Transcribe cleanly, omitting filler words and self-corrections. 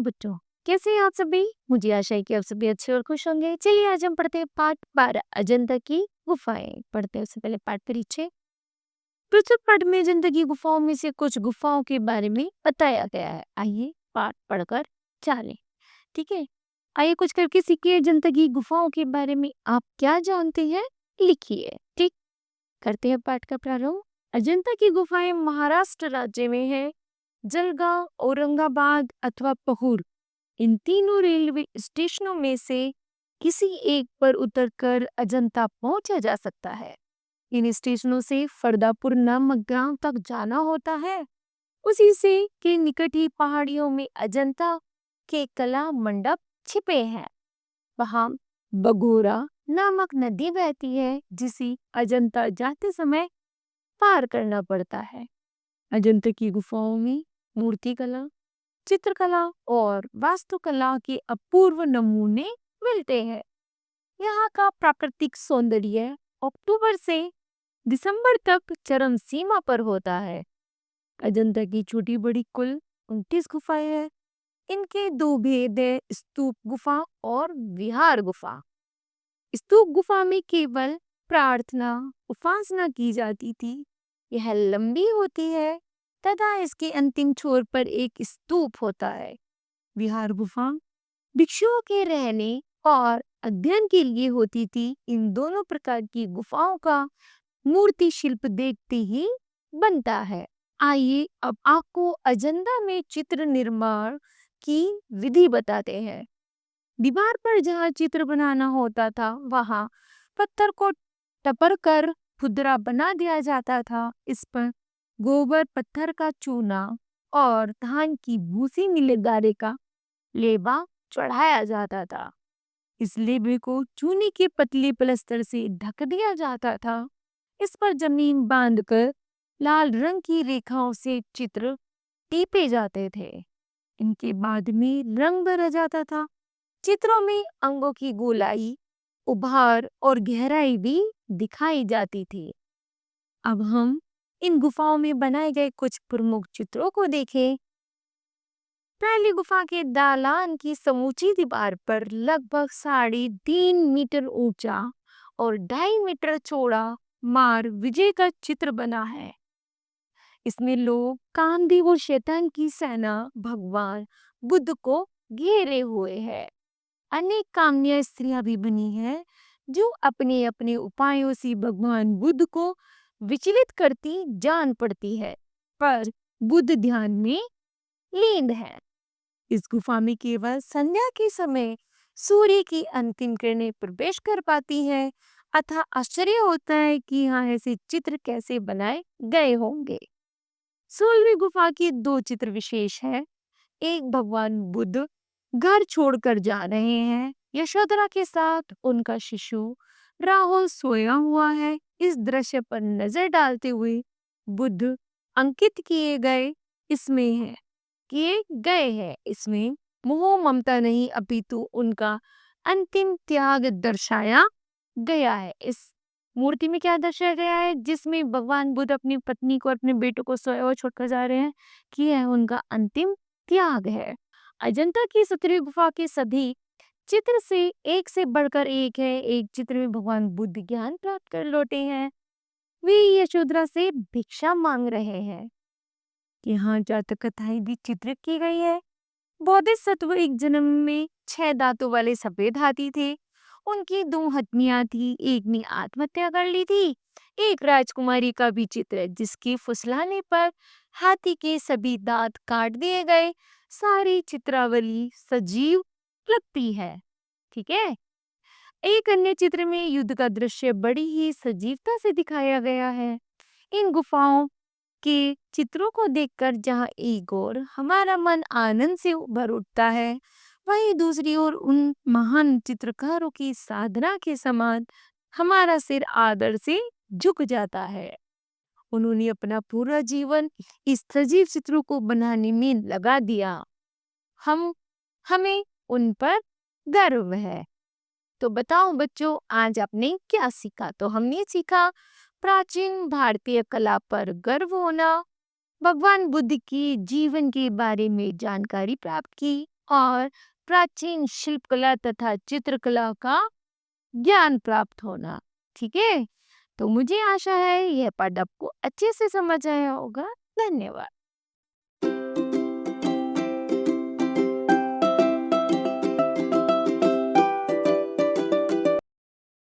बच्चों, कैसे हैं आप सभी? मुझे आशा है कि आप सभी अच्छे और खुश होंगे। चलिए आज हम पढ़ते हैं पाठ 12 अजंता की गुफाएं। पढ़ते हैं उससे पहले पाठ परिचय। प्रस्तुत पाठ में अजंता की गुफाओं में से कुछ गुफाओं के बारे में बताया गया है। आइए पाठ पढ़कर चलें। ठीक है, आइए कुछ करके सीखिए। अजंता की गुफाओं के बारे में आप क्या जानते हैं, लिखिए। ठीक, करते हैं पाठ का प्रारंभ। अजंता की गुफाएं महाराष्ट्र राज्य में है। जलगांव, औरंगाबाद अथवा पहूर, इन तीनों रेलवे स्टेशनों में से किसी एक पर उतरकर अजंता पहुंचा जा सकता है। इन स्टेशनों से फरदापुर नामक गांव तक जाना होता है। उसी से के निकट ही पहाड़ियों में अजंता के कला मंडप छिपे हैं। वहां बगोरा नामक नदी बहती है, जिसे अजंता जाते समय पार करना पड़ता है। अजंता की गुफाओं में मूर्तिकला, चित्रकला और वास्तुकला के अपूर्व नमूने मिलते हैं। यहाँ का प्राकृतिक सौंदर्य अक्टूबर से दिसंबर तक चरम सीमा पर होता है। अजंता की छोटी बड़ी कुल 29 गुफाएं हैं। इनके दो भेद है, स्तूप गुफा और विहार गुफा। स्तूप गुफा में केवल प्रार्थना उपासना की जाती थी। यह लंबी होती है तथा इसके अंतिम छोर पर एक स्तूप होता है। विहार गुफा भिक्षुओं के रहने और अध्ययन के लिए होती थी। इन दोनों प्रकार की गुफाओं का मूर्ति शिल्प देखते ही बनता है। आइए अब आपको अजंता में चित्र निर्माण की विधि बताते हैं। दीवार पर जहाँ चित्र बनाना होता था, वहाँ पत्थर को टपर कर खुदरा बना दिया जाता था। इस पर गोबर, पत्थर का चूना और धान की भूसी मिले गारे का लेबा चढ़ाया जाता था। इस लेबे को चूने के पतले प्लस्तर से ढक दिया जाता था। इस पर जमीन बांधकर लाल रंग की रेखाओं से चित्र टीपे जाते थे। इनके बाद में रंग भरा जाता था। चित्रों में अंगों की गोलाई, उभार और गहराई भी दिखाई जाती थी। अब हम इन गुफाओं में बनाए गए कुछ प्रमुख चित्रों को देखें। पहली गुफा के दालान की समूची दीवार पर लगभग 3.5 मीटर ऊंचा और 2.5 मीटर चौड़ा मार विजय का चित्र बना है। इसमें लोग कामदेव और शैतान की सेना भगवान बुद्ध को घेरे हुए है। अनेक कामनिया स्त्रियां भी बनी हैं, जो अपने अपने उपायों से भगवान बुद्ध को विचलित करती जान पड़ती है, पर बुद्ध ध्यान में लीन है। इस गुफा में केवल संध्या के समय सूर्य की अंतिम किरणें प्रवेश कर पाती हैं। अतः आश्चर्य होता है कि यहाँ ऐसे चित्र कैसे बनाए गए होंगे। 16वीं गुफा के 2 चित्र विशेष हैं। एक भगवान बुद्ध घर छोड़कर जा रहे हैं। यशोधरा के साथ उनका शिशु राहुल सोया हुआ है। इस दृश्य पर नजर डालते हुए बुद्ध अंकित किए गए हैं। इसमें मोह ममता नहीं, अपितु उनका अंतिम त्याग दर्शाया गया है। इस मूर्ति में क्या दर्शाया गया है, जिसमें भगवान बुद्ध अपनी पत्नी को, अपने बेटों को सोया हुआ छोड़कर जा रहे हैं, कि यह उनका अंतिम त्याग है। अजंता की 17वीं गुफा के सभी चित्र से एक से बढ़कर एक है। एक चित्र में भगवान बुद्ध ज्ञान प्राप्त कर लौटे हैं। वे यशोधरा से भिक्षा मांग रहे हैं। यहाँ जातक कथाएं भी चित्रित की गई है। बोधिसत्व एक जन्म में 6 दांतों वाले सफेद हाथी थे। उनकी 2 हथनियां थी, एक ने आत्महत्या कर ली थी। एक राजकुमारी का भी चित्र है, जिसके फुसलाने पर हाथी के सभी दांत काट दिए गए। सारी चित्रावली सजीव लगती है। ठीक है, एक अन्य चित्र में युद्ध का दृश्य बड़ी ही सजीवता से दिखाया गया है। इन गुफाओं के चित्रों को देखकर जहाँ एक ओर हमारा मन आनंद से भर उठता है, वहीं दूसरी ओर उन महान चित्रकारों की साधना के समान हमारा सिर आदर से झुक जाता है। उन्होंने अपना पूरा जीवन इस सजीव चित्रों को बनाने में लगा दिया। हमें उन पर गर्व है। तो बताओ बच्चों, आज आपने क्या सीखा? तो हमने सीखा प्राचीन भारतीय कला पर गर्व होना, भगवान बुद्ध की जीवन के बारे में जानकारी प्राप्त की और प्राचीन शिल्पकला तथा चित्रकला का ज्ञान प्राप्त होना। ठीक है, तो मुझे आशा है यह पाठ आपको अच्छे से समझ आया होगा। धन्यवाद।